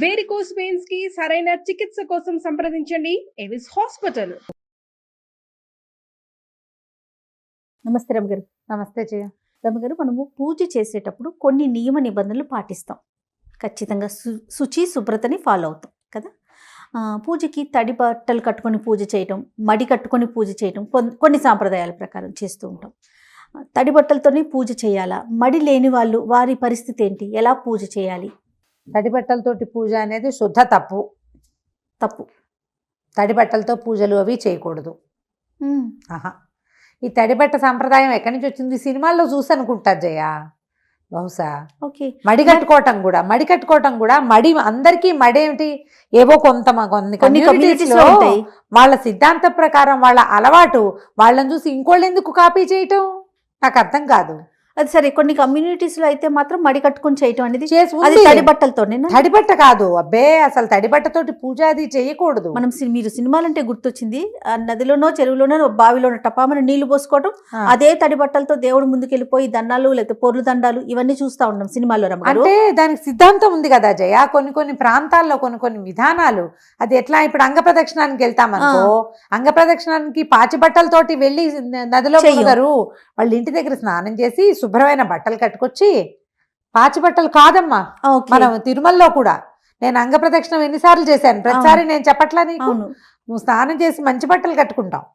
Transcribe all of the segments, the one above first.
Varicose veins కి సరైన చికిత్స కోసం సంప్రదించండి ఎవిస్ హాస్పిటల్. నమస్తే రమగారు. నమస్తే జయ. రమగారు, మనము పూజ చేసేటప్పుడు కొన్ని నియమ నిబంధనలు పాటిస్తాం. ఖచ్చితంగా శుచి శుభ్రతని ఫాలో అవుతాం కదా. పూజకి తడి బట్టలు కట్టుకొని పూజ చేయటం, మడి కట్టుకొని పూజ చేయటం కొన్ని సాంప్రదాయాల ప్రకారం చేస్తూ ఉంటాం. తడి బట్టలతోనే పూజ చేయాలా? మడి లేని వాళ్ళు వారి పరిస్థితి ఏంటి? ఎలా పూజ చేయాలి? తడి బట్టలతోటి పూజ అనేది శుద్ధ తప్పు. తడి బట్టలతో పూజలు అవి చేయకూడదు. ఆహా, ఈ తడిబట్ట సంప్రదాయం ఎక్కడి నుంచి వచ్చింది? సినిమాల్లో చూసి అనుకుంటా జయ, బహుశా. ఓకే. మడి కట్టుకోవటం కూడా మడి అందరికీ మడి ఏమిటి, ఏవో కొన్ని కమ్యూనిటీస్లో వాళ్ళ సిద్ధాంత ప్రకారం వాళ్ళ అలవాటు, వాళ్ళని చూసి ఇంకోళ్ళు ఎందుకు కాపీ చేయటం నాకు అర్థం కాదు. అది సరే, కొన్ని కమ్యూనిటీస్లో అయితే మాత్రం మడి కట్టుకొని చేయటం అనేది అది తడి బట్టలతోనే. తడిబట్ట కాదు అబ్బే, అసలు తడిబట్టతోటి పూజ అది చేయకూడదు. మీరు సినిమాలంటే గుర్తొచ్చింది, నదిలోనో చెరువులోనో బావిలోనో టపామని నీళ్లు పోసుకోవటం, అదే తడి బట్టలతో దేవుడు ముందుకెళ్ళిపోయి దండాలు లేకపోతే పొర్లు దండాలు ఇవన్నీ చూస్తా ఉన్నాం సినిమాలో. అంటే దానికి సిద్ధాంతం ఉంది కదా జయ. కొన్ని ప్రాంతాల్లో కొన్ని విధానాలు. అది ఎట్లా, ఇప్పుడు అంగ ప్రదక్షిణానికి వెళ్తామనుకో, అంగ ప్రదక్షిణానికి పాచి బట్టలతోటి వెళ్ళి నదిలో మునగరు. వాళ్ళ ఇంటి దగ్గర స్నానం చేసి శుభ్రమైన బట్టలు కట్టుకొచ్చి, పాచి బట్టలు కాదమ్మా. మనం తిరుమలలో కూడా నేను అంగ ప్రదక్షిణం ఎన్నిసార్లు చేశాను, ప్రతిసారి నేను చెప్పట్లా నీకు. నువ్వు స్నానం చేసి మంచి బట్టలు కట్టుకుంటావు,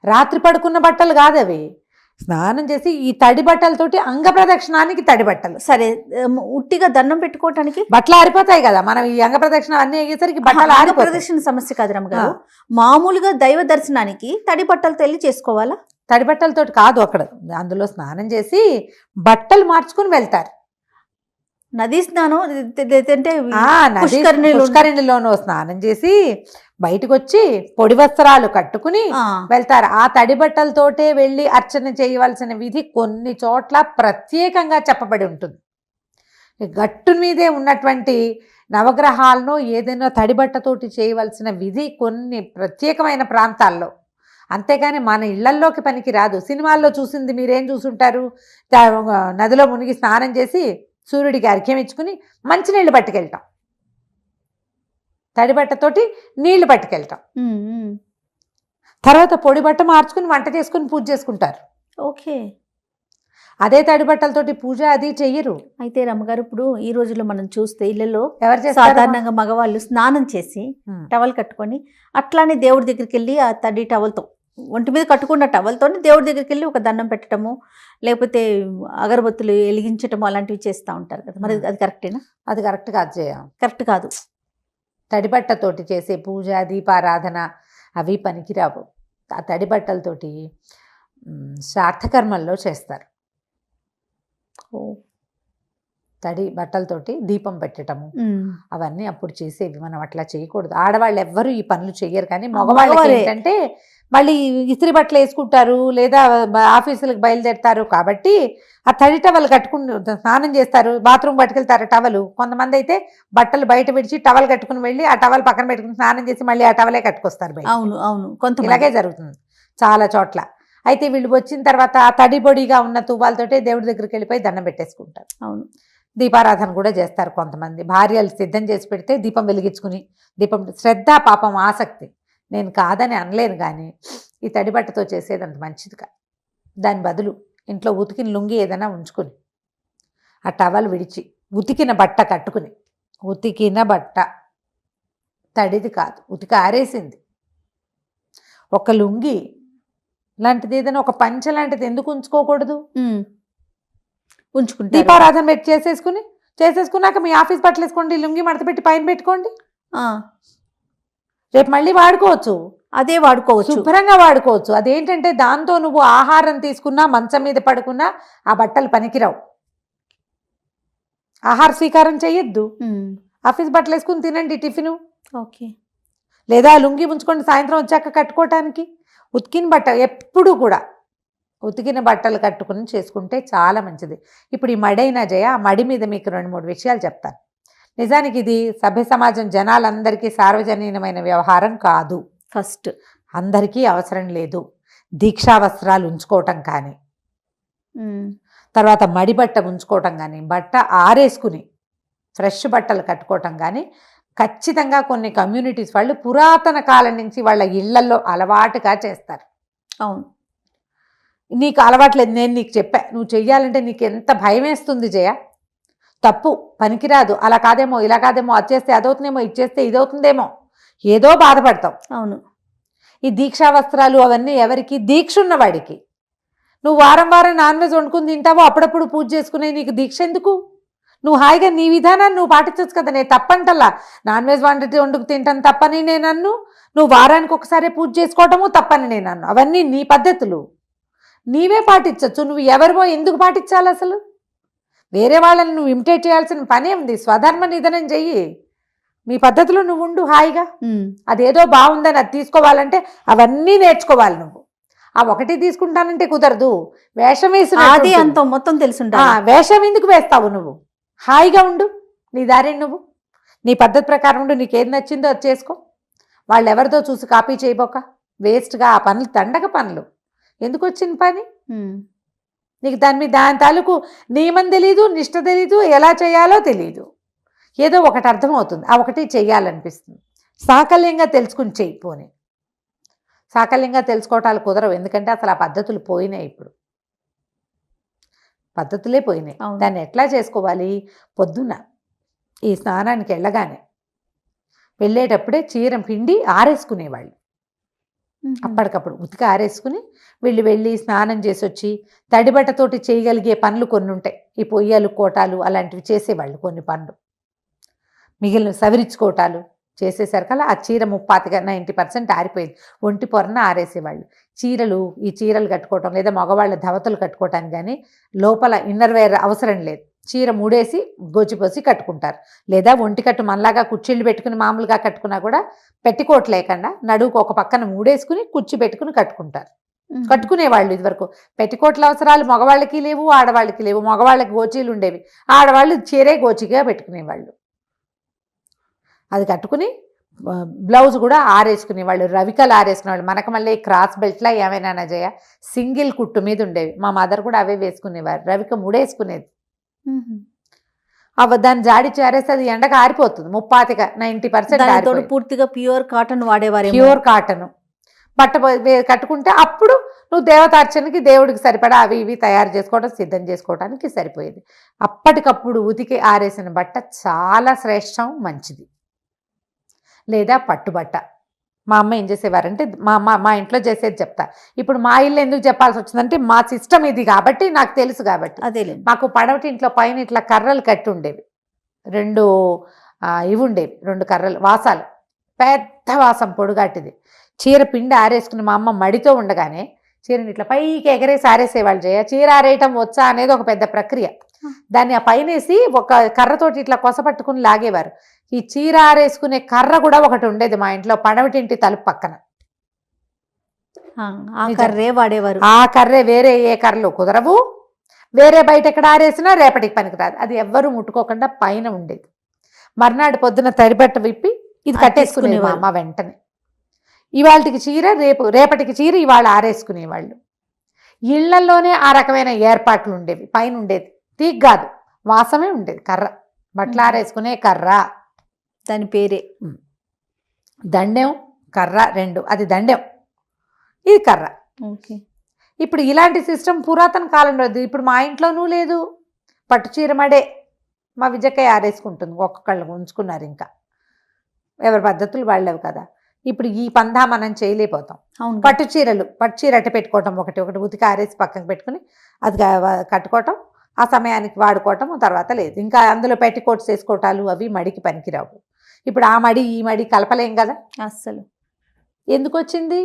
రాత్రి పడుకున్న బట్టలు కాదు అవి. స్నానం చేసి ఈ తడి బట్టలతోటి అంగ ప్రదక్షిణానికి తడి బట్టలు. సరే, ఉట్టిగా దండం పెట్టుకోవటానికి బట్టలు ఆరిపోతాయి కదా. మనం ఈ అంగ ప్రదక్షిణ అన్ని అయ్యేసరికి బట్టలు ఆరిపోతాయి. ప్రదక్షిణ సమస్య కాదు రమ్మగారు. మామూలుగా దైవ దర్శనానికి తడి బట్టలతో వెళ్ళి చేసుకోవాలా? తడి బట్టలతోటి కాదు, అక్కడ అందులో స్నానం చేసి బట్టలు మార్చుకుని వెళ్తారు. నదీ స్నానం అంటే పుష్కరిణిలోనూ స్నానం చేసి బయటకు వచ్చి పొడి వస్త్రాలు కట్టుకుని వెళ్తారు. ఆ తడి బట్టలతోటే వెళ్ళి అర్చన చేయవలసిన విధి కొన్ని చోట్ల ప్రత్యేకంగా చెప్పబడి ఉంటుంది. గట్టు మీదే ఉన్నటువంటి నవగ్రహాలను ఏదైనా తడి బట్టతోటి చేయవలసిన విధి కొన్ని ప్రత్యేకమైన ప్రాంతాల్లో. అంతేగాని మన ఇళ్లల్లోకి పనికి రాదు. సినిమాల్లో చూసింది మీరేం చూసుంటారు, నదిలో మునిగి స్నానం చేసి సూర్యుడికి అర్ఘ్యం ఇచ్చుకుని మంచినీళ్ళు పట్టుకెళ్తాం, తడి బట్టతోటి నీళ్లు పట్టుకెళ్తాం. తర్వాత పొడి బట్ట మార్చుకుని వంట చేసుకుని పూజ చేసుకుంటారు. ఓకే. అదే తడి బట్టలతోటి పూజ అది చెయ్యరు. అయితే రమ్మగారు, ఇప్పుడు ఈ రోజుల్లో మనం చూస్తే ఇళ్లలో ఎవరు చేస్తారు, సాధారణంగా మగవాళ్ళు స్నానం చేసి టవల్ కట్టుకొని అట్లానే దేవుడి దగ్గరికి వెళ్ళి ఆ తడి టవల్తో, ఒంటి మీద కట్టుకున్న టవల్తో దేవుడి దగ్గరికి వెళ్ళి ఒక దండం పెట్టడము, లేకపోతే అగరబత్తులు వెలిగించటము అలాంటివి చేస్తూ ఉంటారు కదా. మరి అది కరెక్టేనా? అది కరెక్ట్ కాదు జయ, కరెక్ట్ కాదు. తడిబట్టతోటి చేసే పూజ దీపారాధన అవి పనికిరావు. ఆ తడి బట్టలతోటి శ్రార్థకర్మల్లో చేస్తారు. తడి బట్టలతోటి దీపం పెట్టడము అవన్నీ అప్పుడు చేసేవి. మనం అట్లా చేయకూడదు. ఆడవాళ్ళు ఎవ్వరూ ఈ పనులు చెయ్యరు. కానీ మగవాళ్ళు ఏంటంటే మళ్ళీ ఇస్త్రీ బట్టలు వేసుకుంటారు, లేదా ఆఫీసులకు బయలుదేరుతారు కాబట్టి ఆ తడి టవల్ కట్టుకుని స్నానం చేస్తారు, బాత్రూమ్ పట్టుకెళ్తారు టవలు. కొంతమంది అయితే బట్టలు బయట విడిచి టవల్ కట్టుకుని వెళ్ళి ఆ టవల్ పక్కన పెట్టుకుని స్నానం చేసి మళ్ళీ ఆ టవలే కట్టుకొస్తారు బయట. అవును, కొంత ఇలాగే జరుగుతుంది చాలా చోట్ల. అయితే వీళ్ళు వచ్చిన తర్వాత ఆ తడి పొడిగా ఉన్న తువ్వాలతోటే దేవుడి దగ్గరికి వెళ్ళిపోయి దండం పెట్టేసుకుంటారు. అవును. దీపారాధన కూడా చేస్తారు కొంతమంది. భార్యలు సిద్ధం చేసి పెడితే దీపం వెలిగించుకుని, దీపం శ్రద్ధ పాపం ఆసక్తి, నేను కాదని అనలేను. కానీ ఈ తడి బట్టతో చేసేది అంత మంచిది కాదు. దాని బదులు ఇంట్లో ఉతికిన లుంగి ఏదైనా ఉంచుకుని ఆ టవల్ విడిచి ఉతికిన బట్ట కట్టుకుని, ఉతికిన బట్ట తడిది కాదు, ఉతికి ఆరేసింది ఒక లుంగి లాంటిది ఏదైనా ఒక పంచ లాంటిది ఎందుకు ఉంచుకోకూడదు? ఉంచుకుంటే దీపారాధన పెట్టి చేసేసుకున్నాక మీ ఆఫీస్ బట్టలు వేసుకోండి, లుంగి మడత పెట్టి పైన పెట్టుకోండి, రేపు మళ్ళీ వాడుకోవచ్చు. అదే వాడుకోవచ్చు, శుభ్రంగా వాడుకోవచ్చు. అదేంటంటే దాంతో నువ్వు ఆహారం తీసుకున్నా, మంచం మీద పడుకున్నా ఆ బట్టలు పనికిరావు. ఆహార స్వీకారం చెయ్యొద్దు. ఆఫీస్ బట్టలు వేసుకుని తినండి టిఫిను. ఓకే. లేదా లుంగి ఉంచుకోండి సాయంత్రం వచ్చాక కట్టుకోవటానికి. ఉతికిన బట్ట ఎప్పుడు కూడా ఉతికిన బట్టలు కట్టుకుని చేసుకుంటే చాలా మంచిది. ఇప్పుడు ఈ మడైనా జయ, ఆ మడి మీద మీకు 2-3 విషయాలు చెప్తాను. నిజానికి ఇది సభ్య సమాజం జనాలందరికీ సార్వజనీనమైన వ్యవహారం కాదు. ఫస్ట్ అందరికీ అవసరం లేదు. దీక్షా వస్త్రాలు ఉంచుకోవటం కానీ, తర్వాత మడి బట్ట ఉంచుకోవటం కానీ, బట్ట ఆరేసుకుని ఫ్రెష్ బట్టలు కట్టుకోవటం కానీ ఖచ్చితంగా కొన్ని కమ్యూనిటీస్ వాళ్ళు పురాతన కాలం నుంచి వాళ్ళ ఇళ్లలో అలవాటుగా చేస్తారు. అవును. నీకు అలవాట్లేదు, నేను నీకు చెప్పా, నువ్వు చెయ్యాలంటే నీకు ఎంత భయం వేస్తుంది జయ, తప్పు, పనికిరాదు, అలా కాదేమో, ఇలా కాదేమో, అది చేస్తే అదవుతుందేమో, ఇది చేస్తే ఇదవుతుందేమో, ఏదో బాధపడతావు. అవును. ఈ దీక్షా వస్త్రాలు అవన్నీ ఎవరికి? దీక్ష ఉన్నవాడికి. నువ్వు వారం వారం నాన్ వెజ్ వండుకుని తింటావో, అప్పుడప్పుడు పూజ చేసుకునే నీకు దీక్ష ఎందుకు? నువ్వు హాయిగా నీ విధానాన్ని నువ్వు పాటించవచ్చు కదా. నేను తప్పంటల్లా, నాన్ వెజ్ వండుకు తింటాను తప్పని నేను అన్ను, నువ్వు వారానికి ఒకసారి పూజ చేసుకోవటము తప్పని నేను అన్ను. అవన్నీ నీ పద్ధతులు, నీవే పాటించవచ్చు. నువ్వు ఎవరివో ఎందుకు పాటించాలి అసలు? వేరే వాళ్ళని నువ్వు ఇమిటేట్ చేయాల్సిన పనే ఉంది. స్వధర్మ నిధనం చెయ్యి, నీ పద్ధతిలో నువ్వు ఉండు హాయిగా. అదేదో బాగుందని అది తీసుకోవాలంటే అవన్నీ నేర్చుకోవాలి నువ్వు. ఆ ఒకటి తీసుకుంటానంటే కుదరదు. వేషం వేసి అది అంత మొత్తం తెలుసుంటా. వేషం ఎందుకు వేస్తావు? నువ్వు హాయిగా ఉండు, నీ దారిని నువ్వు, నీ పద్ధతి ప్రకారం ఉండు. నీకేది నచ్చిందో అది చేసుకో. వాళ్ళు ఎవరితో చూసి కాపీ చేయబోక వేస్ట్గా ఆ పనులు, తండగ పనులు. ఎందుకు వచ్చిన పని నీకు? దాని తాలూకు నియమం తెలీదు, నిష్ట తెలీదు, ఎలా చేయాలో తెలీదు. ఏదో ఒకటి అర్థమవుతుంది, ఆ ఒకటి చెయ్యాలనిపిస్తుంది. సాకల్యంగా తెలుసుకుని చెయ్యి. పోనీ సాకల్యంగా తెలుసుకోవటాలు కుదరవు, ఎందుకంటే అసలు ఆ పద్ధతులు పోయినాయి. ఇప్పుడు పద్ధతులే పోయినాయి. దాన్ని ఎట్లా చేసుకోవాలి? పొద్దున్న ఈ స్నానానికి వెళ్ళేటప్పుడే చీర పిండి ఆరేసుకునేవాళ్ళు. అప్పటికప్పుడు ఉతికి ఆరేసుకుని వెళ్ళి స్నానం చేసి వచ్చి తడిబట్టతోటి చేయగలిగే పనులు కొన్ని ఉంటాయి. ఈ పొయ్యలు, కోటాలు అలాంటివి చేసేవాళ్ళు. కొన్ని పనులు మిగిలిన సవరించుకోవటాలు చేసేసరికల్లా ఆ చీర 90% ఆరిపోయింది. ఒంటి పొరన ఆరేసేవాళ్ళు. ఈ చీరలు కట్టుకోవటం, లేదా మగవాళ్ళ ధవతలు కట్టుకోవటానికి కానీ లోపల ఇన్నర్ వేర్ అవసరం లేదు. చీర మూడేసి గోచిపోసి కట్టుకుంటారు. లేదా ఒంటి కట్టు మనలాగా కుర్చీళ్ళు పెట్టుకుని మామూలుగా కట్టుకున్నా కూడా పెట్టికోట్ లేకుండా నడువుకు ఒక పక్కన మూడేసుకుని కుర్చీ పెట్టుకుని కట్టుకునేవాళ్ళు. ఇదివరకు పెట్టికోట్ల అవసరాలు మగవాళ్ళకి లేవు, ఆడవాళ్ళకి లేవు. మగవాళ్ళకి గోచీలు ఉండేవి, ఆడవాళ్ళు చీరే గోచిగా పెట్టుకునేవాళ్ళు. అది కట్టుకుని బ్లౌజ్ కూడా ఆరేసుకునేవాళ్ళు, రవికలు ఆరేసుకునేవాళ్ళు. మనకు మళ్ళీ క్రాస్ బెల్ట్లా ఏమైనా జయ సింగిల్ కుట్టు మీద ఉండేవి. మా మదర్ కూడా అవే వేసుకునేవారు. రవిక ముడేసుకునేది. దాన్ని జాడి చేరేస్తే అది ఎండగా ఆరిపోతుంది. 90% పూర్తిగా ప్యూర్ కాటన్ వాడేవారు. ప్యూర్ కాటన్ బట్ట కట్టుకుంటే అప్పుడు నువ్వు దేవతార్చనకి దేవుడికి సరిపడా అవి ఇవి తయారు చేసుకోవడం, సిద్ధం చేసుకోవడానికి సరిపోయేది. అప్పటికప్పుడు ఉతికి ఆరేసిన బట్ట చాలా శ్రేష్టం, మంచిది. లేదా పట్టుబట్ట. మా అమ్మ ఏం చేసేవారంటే, మా ఇంట్లో చేసేది చెప్తా. ఇప్పుడు మా ఇల్లు ఎందుకు చెప్పాల్సి వచ్చిందంటే మా సిస్టమ్ ఇది కాబట్టి, నాకు తెలుసు కాబట్టి. అదేలే, మాకు పడవటి ఇంట్లో పైన ఇట్లా కర్రలు కట్టి ఉండేవి. 2 ఇవి ఉండేవి, 2 కర్రలు, వాసాలు, పెద్ద వాసం పొడుగాటిది. చీర పిండి ఆరేసుకుని మా అమ్మ మడితో ఉండగానే చీరని ఇట్లా పైకి ఎగరేసి ఆరేసేవాళ్ళు. చీర ఆరేయటం వచ్చా అనేది ఒక పెద్ద ప్రక్రియ. దాన్ని ఆ పైనేసి ఒక కర్రతోటి ఇట్లా కొసపట్టుకుని లాగేవారు. ఈ చీర ఆరేసుకునే కర్ర కూడా ఒకటి ఉండేది మా ఇంట్లో, పడవటింటి తలుపు పక్కన. కర్రే వాడేవారు. ఆ కర్రే, వేరే ఏ కర్రలు కుదరవు. వేరే బయట ఎక్కడ ఆరేసినా రేపటికి పనికిరాదు. అది ఎవ్వరూ ముట్టుకోకుండా పైన ఉండేది. మర్నాడు పొద్దున తడిబట్ట విప్పి ఇది కట్టేసుకునేది మా అమ్మ వెంటనే. ఇవాళకి చీర రేపటికి చీర ఇవాళ ఆరేసుకునేవాళ్ళు. ఇళ్లలోనే ఆ రకమైన ఏర్పాట్లు ఉండేవి. పైన ఉండేది తీగ్గాదు, వాసమే ఉండేది కర్ర, బట్టలు ఆరేసుకునే కర్ర. దాని పేరే దండెం, కర్ర 2. అది దండెం, ఇది కర్ర. ఓకే. ఇప్పుడు ఇలాంటి సిస్టమ్ పురాతన కాలంలో. ఇప్పుడు మా ఇంట్లోనూ లేదు. పట్టు చీర మడే మా విజయకాయ ఆరేసుకుంటుంది. ఒక్కొక్కళ్ళు ఉంచుకున్నారు. ఇంకా ఎవరి పద్ధతులు వాళ్ళవి కదా. ఇప్పుడు ఈ పందా మనం చేయలేకపోతాం. పట్టు చీర అట్ట పెట్టుకోవటం, ఒకటి ఉతికి ఆరేసి పక్కన పెట్టుకుని అది కట్టుకోవటం, ఆ సమయానికి వాడుకోవటం, తర్వాత లేదు. ఇంకా అందులో పెట్టికోట్స్ వేసుకోవటాలు అవి మడికి పనికిరావు. ఇప్పుడు ఆ మడి ఈ మడి కలపలేం కదా అస్సలు. ఎందుకు వచ్చింది?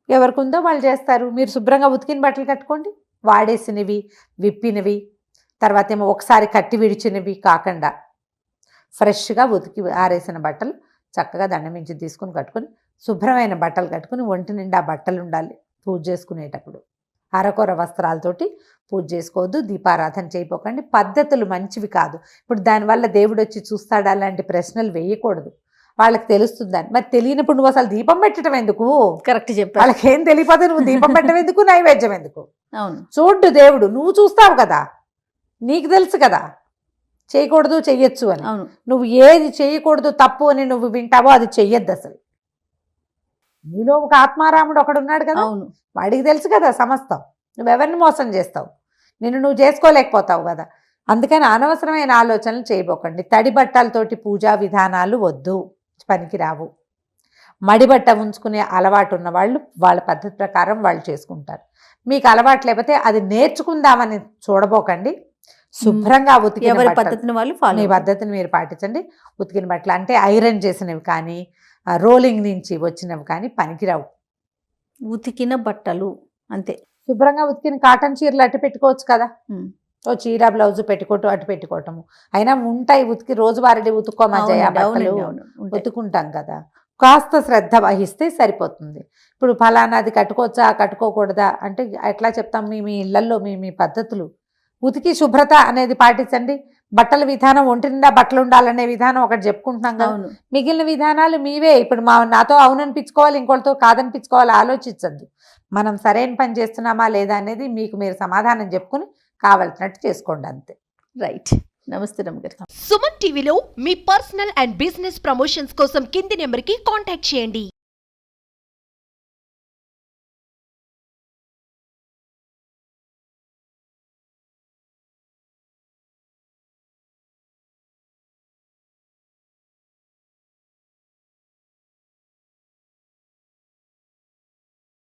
ఎవరికి ఉందో వాళ్ళు చేస్తారు. మీరు శుభ్రంగా ఉతికిన బట్టలు కట్టుకోండి. వాడేసినవి, విప్పినవి, తర్వాత ఏమో ఒకసారి కట్టి విడిచినవి కాకుండా ఫ్రెష్గా ఉతికి ఆరేసిన బట్టలు చక్కగా దండమించి తీసుకుని కట్టుకుని, శుభ్రమైన బట్టలు కట్టుకుని, ఒంటి నిండా బట్టలు ఉండాలి. పూజ చేసుకునేటప్పుడు అరకొర వస్త్రాలతోటి పూజ చేసుకోవద్దు. దీపారాధన చేయపోకండి. పద్ధతులు మంచివి కాదు. ఇప్పుడు దానివల్ల దేవుడు వచ్చి చూస్తాడు, అలాంటి ప్రశ్నలు వేయకూడదు. వాళ్ళకి తెలుస్తుందని. మరి తెలియనప్పుడు నువ్వు అసలు దీపం పెట్టడం ఎందుకు? కరెక్ట్ చెప్పావు. వాళ్ళకి ఏం తెలియపోతే నువ్వు దీపం పెట్టడం ఎందుకు, నైవేద్యం ఎందుకు? అవును, చూడ్డు దేవుడు, నువ్వు చూస్తావు కదా, నీకు తెలుసు కదా. చేయకూడదు చెయ్యొచ్చు అని. అవును. నువ్వు ఏది చేయకూడదు తప్పు అని నువ్వు వింటావో అది చెయ్యొద్దు అసలు. నీలో ఒక ఆత్మారాముడు ఒకడున్నాడు కదా, అవును. వాడికి తెలుసు కదా సమస్తం. నువ్వెవరిని మోసం చేస్తావు, నిన్ను నువ్వు చేసుకోలేకపోతావు కదా. అందుకని అనవసరమైన ఆలోచనలు చేయబోకండి. తడి బట్టలతోటి పూజా విధానాలు వద్దు, పనికిరావు. మడిబట్ట ఉంచుకునే అలవాటు ఉన్న వాళ్ళు వాళ్ళ పద్ధతి ప్రకారం వాళ్ళు చేసుకుంటారు. మీకు అలవాటు లేకపోతే అది నేర్చుకుందామని చూడబోకండి. శుభ్రంగా ఉతికిన ఎవరి బట్టలు, పద్ధతిని వాళ్ళు ఫాలో మీ పద్ధతిని మీరు పాటించండి. ఉతికిన బట్టలు అంటే ఐరన్ చేసినవి కానీ రోలింగ్ నుంచి వచ్చినవి కానీ పనికిరావు. ఉతికిన బట్టలు అంతే. శుభ్రంగా ఉతికిన కాటన్ చీరలు అట్టు పెట్టుకోవచ్చు కదా, ఉమ్. ఓ చీర బ్లౌజ్ పెట్టుకోవటం అటు పెట్టుకోవటము. అయినా ఉంటాయి ఉతికి రోజువారీ ఉతుక్కోమజాయి అవునండి, బట్టలు అవునండి, అవును, ఉంటాయి. ఉతుకుంటాం కదా. కాస్త శ్రద్ధ వహిస్తే సరిపోతుంది. ఇప్పుడు ఫలానా అది కట్టుకోవచ్చా కట్టుకోకూడదా అంటే ఎట్లా చెప్తాం? మీ మీ ఇళ్లలో మీ మీ పద్ధతులు. ఉతికి శుభ్రత అనేది పాటించండి. బట్టల విధానం, ఒంటి నిండా బట్టలు ఉండాలనే విధానం ఒకటి చెప్పుకుంటున్నాం కదా. అవును. మిగిలిన విధానాలు మీవే. ఇప్పుడు నాతో అవుననిపించుకోవాలి, ఇంకోటితో కాదనిపించుకోవాలి, ఆలోచించద్దు. మనం సరైన పని చేస్తున్నామా లేదా అనేది మీకు మీరు సమాధానం చెప్పుకుని కావాల్సినట్టు చేసుకోండి అంతే. రైట్. నమస్తే రమ్మగారు. సుమన్ టీవీలో మీ పర్సనల్ అండ్ బిజినెస్ ప్రమోషన్స్ కోసం కింది నెంబర్కి కాంటాక్ట్ చేయండి.